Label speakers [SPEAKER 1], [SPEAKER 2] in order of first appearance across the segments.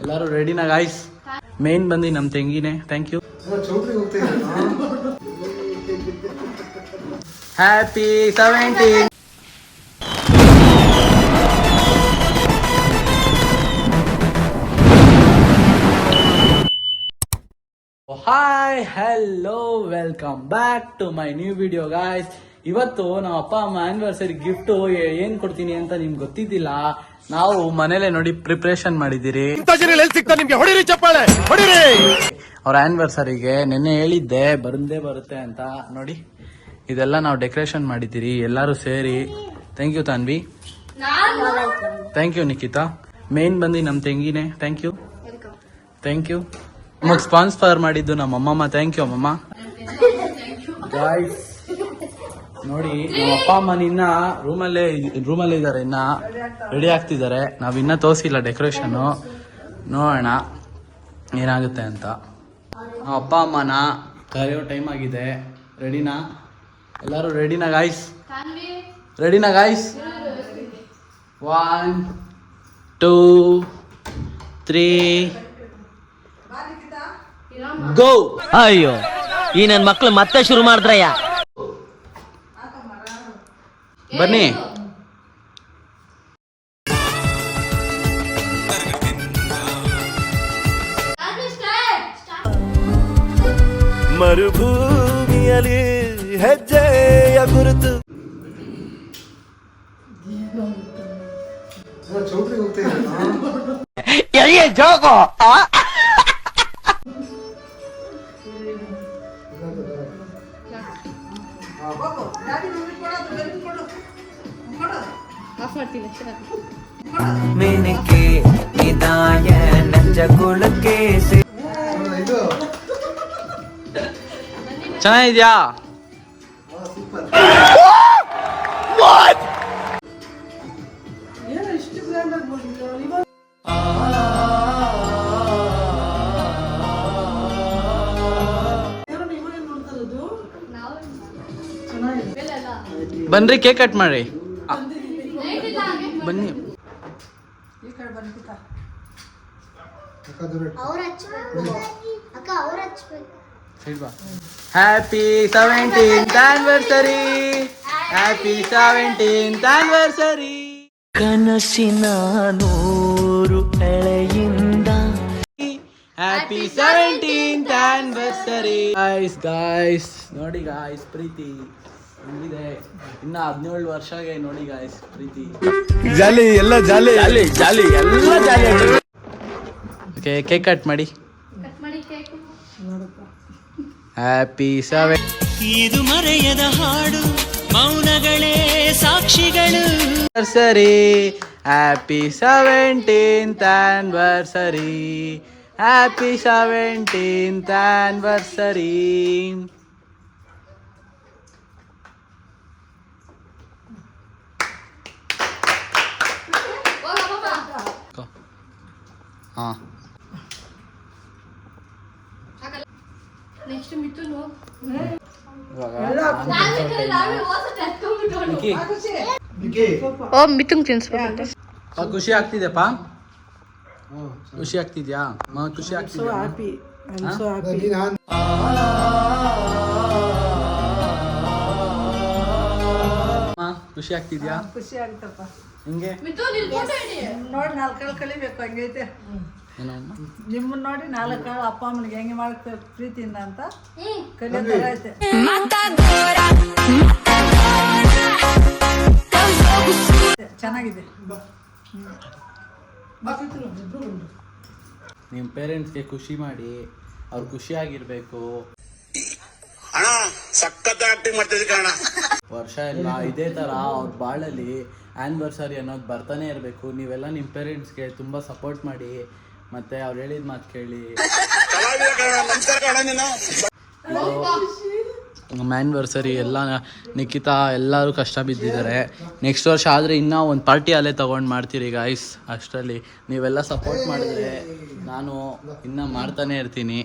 [SPEAKER 1] ಎಲ್ಲರೂ ರೆಡಿನಾ ಗಾಯ್ಸ್? ಮೇನ್ ಬಂದು ನಮ್ಮ ತೆಂಗಿನೇ. Thank you. Happy 17. Hi, hello, welcome back to my new video guys. ಇವತ್ತು ನಮ್ಮ ಅಪ್ಪ ಅಮ್ಮ ಆನಿವರ್ಸರಿ ಗಿಫ್ಟ್ ಏನ್ ಕೊಡ್ತೀನಿ ಅಂತ ನಿಮ್ಗೆ ಗೊತ್ತಿದ್ದಿಲ್ಲ. ನಾವು ಮನೇಲೆ ನೋಡಿ ಪ್ರಿಪರೇಷನ್ ಮಾಡಿದಿರಿ. ಅವ್ರ ಆನಿವರ್ಸರಿಗೆ ನಿನ್ನೆ ಹೇಳಿದ್ದೆ ಬಂದೇ ಬರುತ್ತೆ ಅಂತ. ನೋಡಿ ಇದೆಲ್ಲ ನಾವು ಡೆಕೋರೇಷನ್ ಮಾಡಿದ್ದೀರಿ ಎಲ್ಲರೂ ಸೇರಿ. Thank you Tanvi. Thank you Nikhita. ಮೇನ್ ಬಂದು ನಮ್ಮ ತೆಂಗಿನೇ. Thank you. Thank you. ನಮಗ್ ಸ್ಪಾನ್ಸರ್ ಮಾಡಿದ್ದು ನಮ್ಮ ಅಮ್ಮಮ್ಮ. ಥ್ಯಾಂಕ್ ಯು ಅಮ್ಮಮ್ಮ. ಗಾಯ್ಸ್ ನೋಡಿ, ನಮ್ಮ ಅಪ್ಪ ಅಮ್ಮ ಇನ್ನ ರೂಮಲ್ಲೇ ಇದಾರೆ, ಇನ್ನ ರೆಡಿ ಆಗ್ತಿದ್ದಾರೆ. ನಾವ್ ಇನ್ನ ತೋರಿಸಿಲ್ಲ ಡೆಕೋರೇಷನ್. ನೋಡೋಣ ಏನಾಗುತ್ತೆ ಅಂತ. ನಮ್ಮ ಅಪ್ಪ ಅಮ್ಮನ ಕರೆಯೋ ಟೈಮ್ ಆಗಿದೆ. ರೆಡಿನಾ? ಎಲ್ಲರೂ ರೆಡಿನಾ ಗಾಯ್ಸ್? ರೆಡಿನಾ ಗಾಯ್ಸ್? 1 2 3 ಗೋ.
[SPEAKER 2] ಅಯ್ಯೋ, ಈ ನನ್ ಮಕ್ಳು ಮತ್ತೆ ಶುರು ಮಾಡಿದ್ರಯ್ಯ.
[SPEAKER 1] ಬನ್ನಿ.
[SPEAKER 2] ಮರುಭೂಮಿಯಲ್ಲಿ ಹೆಜ್ಜೆಯ ಗುರುತು. ಜೋಗೋ ಮೇನಕ್ಕೆ ಇದಾಯ ನಂಜಗುಳಕ್ಕೆ.
[SPEAKER 1] ಚೆನ್ನಾಗಿದ್ಯಾ? ಬನ್ರಿ, ಕೇಕ್ ಕಟ್ ಮಾಡಿ. ಬನ್ನಿ. Happy 17th anniversary. Happy 17th anniversary.
[SPEAKER 2] ಕನಸಿನ ನೂರು ಎಳೆಯಿಂದ
[SPEAKER 1] ಹ್ಯಾಪಿ 17th ಆನಿವರ್ಸರಿ. ಗಾಯ್ಸ್ ನೋಡಿ ಗಾಯ್ಸ್, ಪ್ರೀತಿ ಇದೆ. ಇನ್ನ 17 ವರ್ಷಗೆ ನೋಡಿ ಗಾಯ್ಸ್, ಪ್ರೀತಿ ಜಾಲಿ, ಎಲ್ಲ ಜಾಲಿ ಜಾಲಿ ಜಾಲಿ, ಎಲ್ಲ ಜಾಲಿ. ಕೇಕ್ ಕಟ್ ಮಾಡಿ. ಹ್ಯಾಪಿ 7.
[SPEAKER 2] ಇದು ಮರೆಯದ ಹಾಡು, ಮೌನಗಳೇ ಸಾಕ್ಷಿಗಳು.
[SPEAKER 1] Anniversary. Happy 17th anniversary. Happy 17th anniversary. ಹಾ, ಖುಷಿ ಆಗ್ತಿದೆಪ್ಪ? ಖುಷಿ ಆಗ್ತಿದ್ಯಾ? ಖುಷಿ ಆಗ್ತಿದ್ಯಾ? ಖುಷಿ ಆಗ್ತಿದ್ಯಾ?
[SPEAKER 3] ಖುಷಿ ಆಗುತ್ತಪ್ಪ.
[SPEAKER 1] ಹಿಂಗೆ
[SPEAKER 3] ನೋಡಿ 4 ಕಲಿಬೇಕು. ಹಂಗೈತೆ ನಿಮ್ಮನ್ನ ನೋಡಿ 4 ಅಪ್ಪ ಅಮ್ಮನಿಗೆ ಹೆಂಗೆ ಮಾಡ್ತಾರೆ ಪ್ರೀತಿಯಿಂದ ಅಂತ ಕಲಿಯೋ ಥರ ಐತೆ. ಚೆನ್ನಾಗಿದೆ.
[SPEAKER 1] ನಿಮ್ಮ ಪೇರೆಂಟ್ಸ್ಗೆ ಖುಷಿ ಮಾಡಿ, ಅವ್ರು ಖುಷಿಯಾಗಿರ್ಬೇಕು. ವರ್ಷ ಎಲ್ಲ ಇದೇ ತರ ಅವ್ರ ಬಾಳಲ್ಲಿ ಆನಿವರ್ಸರಿ ಅನ್ನೋದು ಬರ್ತಾನೆ ಇರಬೇಕು. ನೀವೆಲ್ಲ ನಿಮ್ಮ ಪೇರೆಂಟ್ಸ್ಗೆ ತುಂಬಾ ಸಪೋರ್ಟ್ ಮಾಡಿ, ಮತ್ತೆ ಅವ್ರು ಹೇಳಿದ ಮಾತು ಕೇಳಿ. ನಮ್ಮ ಆನಿವರ್ಸರಿ ಎಲ್ಲ ನಿಖಿತಾ ಎಲ್ಲರೂ ಕಷ್ಟ ಬಿದ್ದಿದ್ದಾರೆ. ನೆಕ್ಸ್ಟ್ ವರ್ಷ ಆದರೆ ಇನ್ನೂ ಒಂದು ಪಾರ್ಟಿ ಅಲ್ಲೇ ತೊಗೊಂಡು ಮಾಡ್ತೀರಿ ಗಾಯ್ಸ್. ಅಷ್ಟರಲ್ಲಿ ನೀವೆಲ್ಲ ಸಪೋರ್ಟ್ ಮಾಡಿದ್ರೆ ನಾನು ಇನ್ನೂ ಮಾಡ್ತಾನೆ ಇರ್ತೀನಿ.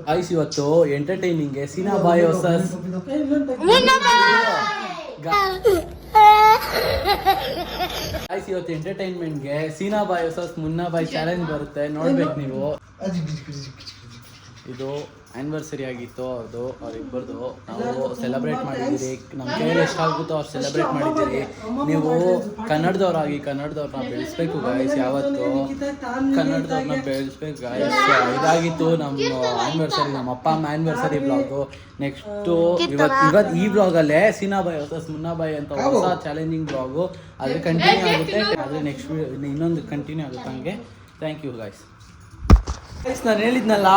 [SPEAKER 1] ಗಾಯ್ಸ್, ಇವತ್ತು ಎಂಟರ್ಟೈನಿಂಗ್ಗೆ ಸೀನಾ ಬಾಯ್ ವರ್ಸಸ್ ಇವತ್ತು ಎಂಟರ್ಟೈನ್ಮೆಂಟ್ಗೆ ಸೀನಾಬಾಯ್ ವರ್ಸಸ್ ಮುನ್ನಾಬಾಯ್ ಚಾಲೆಂಜ್ ಬರುತ್ತೆ, ನೋಡ್ಬೇಕು ನೀವು. ಇದು ಆ್ಯನಿವರ್ಸರಿ ಆಗಿತ್ತು ಅದು ಅವರಿಬ್ಬರದು. ನಾವು ಸೆಲೆಬ್ರೇಟ್ ಮಾಡಿದ್ದೀರಿ, ನಮ್ಮ ಕೈಯಲ್ಲಿ ಎಷ್ಟಾಗುತ್ತೋ ಅಷ್ಟು ಸೆಲೆಬ್ರೇಟ್ ಮಾಡಿದ್ದೀರಿ. ನೀವು ಕನ್ನಡದವ್ರಾಗಿ ಕನ್ನಡದವ್ರನ್ನ ಬೆಳೆಸ್ಬೇಕು ಗಾಯ್ಸ್, ಯಾವತ್ತು ಕನ್ನಡದವ್ರನ್ನ ಬೆಳೆಸ್ಬೇಕು ಗಾಯ್ಸ್. ಇದಾಗಿತ್ತು ನಮ್ಮ ಆ್ಯನಿವರ್ಸರಿ, ನಮ್ಮ ಅಪ್ಪ ಅಮ್ಮ ಆ್ಯನಿವರ್ಸರಿ ಬ್ಲಾಗು. ನೆಕ್ಸ್ಟು ಇವತ್ತು ಈ ಬ್ಲಾಗಲ್ಲೇ ಸೀನಾಬಾಯ್ ವರ್ಸಸ್ ಮುನ್ನಾಬಾಯ್ ಅಂತ ಹೊಸ ಚಾಲೆಂಜಿಂಗ್ ಬ್ಲಾಗು, ಅದೇ ಕಂಟಿನ್ಯೂ ಆಗುತ್ತೆ. ಅದೇ ನೆಕ್ಸ್ಟ್ ಇನ್ನೊಂದು ಕಂಟಿನ್ಯೂ ಆಗುತ್ತೆ ಹಂಗೆ. Thank you guys. ನಾನು ಹೇಳಿದ್ನಲ್ಲ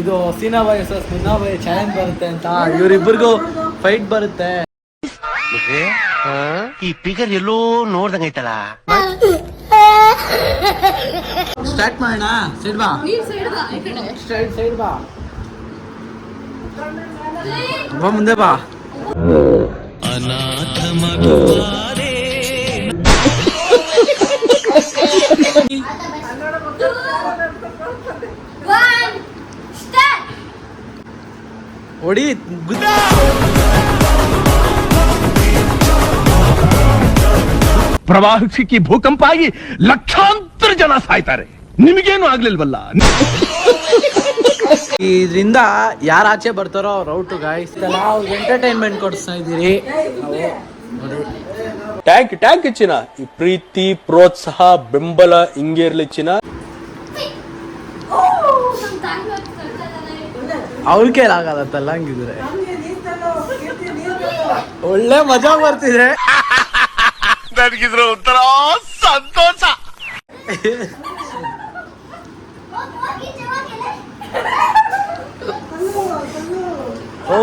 [SPEAKER 1] ಇದು ಸೀನಾಬಾಯ್ ವರ್ಸಸ್ ಮುನ್ನಾಬಾಯ್ ಚಾಲೆಂಜ್ ಬರುತ್ತೆ ಅಂತ. ಇವರಿಬ್ಬರಿಗೂ ಫೈಟ್ ಬರುತ್ತೆ.
[SPEAKER 2] ಈ ಫಿಗರ್ ಎಲ್ಲೋ ನೋಡ್ದಂಗೈತಲ್ಲ.
[SPEAKER 1] ಸ್ಟಾರ್ಟ್ ಮಾಡೋಣ. ಸೈಡ್ ಬಾ, ಸೈಡ್ ಬಾ, ಬಾ ಮುಂದೆ ಬಾ. ಅನಾಥ ಮಗುವಾರೆ ಹೊಡಿ.
[SPEAKER 4] ಪ್ರವಾಹಕ್ಕೆ ಭೂಕಂಪ ಆಗಿ ಲಕ್ಷಾಂತರ ಜನ ಸಾಯ್ತಾರೆ, ನಿಮಗೇನು ಆಗ್ಲಿಲ್ವಲ್ಲ.
[SPEAKER 1] ಇದರಿಂದ ಯಾರು ಆಚೆ ಬರ್ತಾರೋ ಅವ್ರು ಔಟು ಗಾಯ್ಸ್. ನಾವು ಎಂಟರ್ಟೈನ್ಮೆಂಟ್ ಕೊಡಿಸ್ತಾ ಇದ್ದೀರಿ.
[SPEAKER 5] ಟ್ಯಾಂಕ್ ಯು ಚಿನ್ನ. ಈ ಪ್ರೀತಿ ಪ್ರೋತ್ಸಾಹ ಬೆಂಬಲ ಹಿಂಗೆ ಇರ್ಲಿ ಚಿನ್ನ.
[SPEAKER 1] ಅವ್ರ ಕೈಲಾಗತ್ತಲ್ಲ ಹಂಗಿದ್ರೆ. ಒಳ್ಳೆ ಮಜಾ ಬರ್ತಿದ್ರೆ.
[SPEAKER 4] ನನಗಿದ್ರ ಒಂಥರ ಸಂತೋಷ.
[SPEAKER 1] ಓ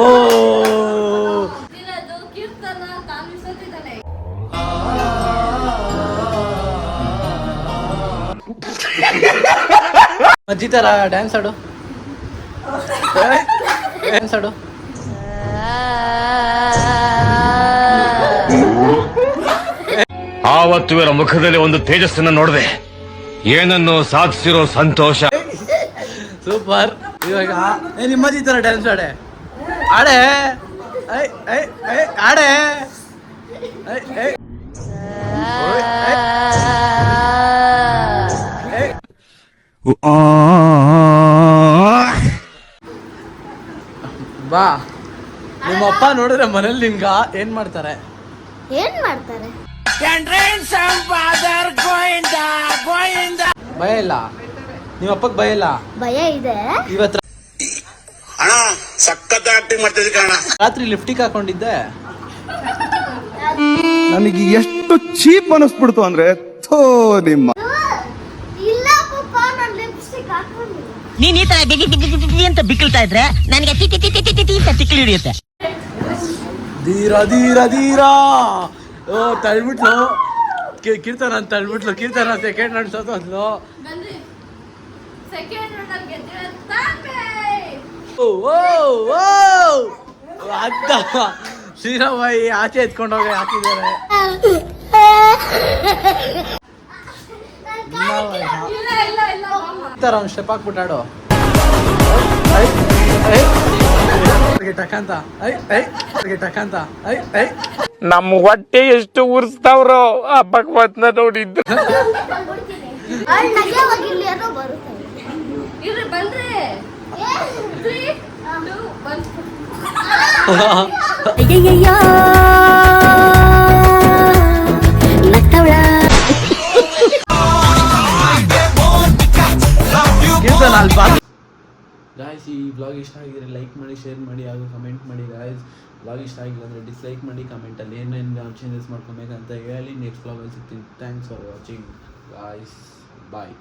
[SPEAKER 1] ಅಜ್ಜಿ ತರ ಡ್ಯಾನ್ಸ್ ಆಡು, ಡ್ಯಾನ್ಸ್ ಆಡು.
[SPEAKER 4] ಆವತ್ತು ಇವರ ಮುಖದಲ್ಲಿ ಒಂದು ತೇಜಸ್ಸನ್ನ ನೋಡಿದೆ, ಏನನ್ನು ಸಾಧಿಸಿರೋ ಸಂತೋಷ.
[SPEAKER 1] ಸೂಪರ್. ಇವಾಗ ನಿಮ್ಮ ಅಜ್ಜಿ ತರ ಡ್ಯಾನ್ಸ್ ಆಡೆ, ಆಡೆ ಆಡೆ. ಬಾ. ನಿಮ್ಮಪ್ಪ ನೋಡಿದ್ರೆ ಮನೇಲಿ ನಿನ್ಗ ಏನ್ ಮಾಡ್ತಾರೆ? ಭಯ ಇಲ್ಲ ನಿಮ್ಮಪ್ಪಗ್? ಭಯ ಇಲ್ಲ?
[SPEAKER 6] ಭಯ ಇದೆ.
[SPEAKER 1] ಇವತ್ತು
[SPEAKER 7] ಅಣ್ಣ ಸಖತ್ ಆಕ್ಟಿಂಗ್ ಮಾಡ್ತಿದ್ದೆ ಕಣ.
[SPEAKER 1] ರಾತ್ರಿ ಲಿಫ್ಟಿಗೆ ಹಾಕೊಂಡಿದ್ದೆ.
[SPEAKER 8] ನನಗೆ ಎಷ್ಟು ಚೀಪ್ ಅನಿಸ್ಬಿಡ್ತು ಅಂದ್ರೆ ಥೋ ನಿಮ್ಮ.
[SPEAKER 6] ಇಲ್ಲ ಪಪ್ಪ, ನಾನು ಲಿಪ್ಸ್ಟಿಕ್ ಹಾಕೊಂಡಿಲ್ಲ.
[SPEAKER 2] ನೀನ್ ಈ ತರ ಬಿಗಿ ಅಂತ ಬಿಕ್ಕಳ್ತಾ ಇದ್ರೆ ನನಗೆ ತಿಕ್ಕಿ ಹಿಡಿಯುತ್ತೆ.
[SPEAKER 1] ಧೀರಾ ಧೀರಾ ಧೀರಾ. ಓ ತಳ್ಬಿಟ್ಲು ಕೀರ್ತನ ಅಂತ ತಳ್ಬಿಟ್ಲು. ಕೀರ್ತನ ಸೆಕೆಂಡ್ ನಡ್ಸೋದು ಅಂದ್ಲು. ಅಂತ ಶ್ರೀರಾಮಾಯಿ ಆಚೆ ಎತ್ಕೊಂಡೋಗಿ ಹಾಕಿದ್ದಾರೆ. ಒಂದು ಸ್ಟೆಪ್ ಹಾಕ್ಬಿಟ್ಟಾಡು ಟಕಂತ. ಟಕಂತ
[SPEAKER 5] ನಮ್ಮ ಹೊಟ್ಟೆ ಎಷ್ಟು ಉರ್ಸ್ತಾವ್ರೋ ಆ ಭಗವತ್ನ ನೋಡಿದ್ದು.
[SPEAKER 1] ಗಾಯ್ಸ್, ಈ ಬ್ಲಾಗ್ ಇಷ್ಟ ಆಗಿದ್ರೆ ಲೈಕ್ ಮಾಡಿ, ಶೇರ್ ಮಾಡಿ ಹಾಗೂ ಕಮೆಂಟ್ ಮಾಡಿ ಗಾಯ್ಸ್. ಬ್ಲಾಗ್ ಇಷ್ಟ ಆಗಿಲ್ಲ ಅಂದರೆ ಡಿಸ್ಲೈಕ್ ಮಾಡಿ. ಕಮೆಂಟಲ್ಲಿ ಏನೇನು ಚೇಂಜಸ್ ಮಾಡ್ಕೊಬೇಕಂತ ಹೇಳಿ ನೆಕ್ಸ್ಟ್ ಬ್ಲಾಗಲ್ಲಿ ಸಿಗ್ತೀನಿ. Thanks for watching guys. Bye.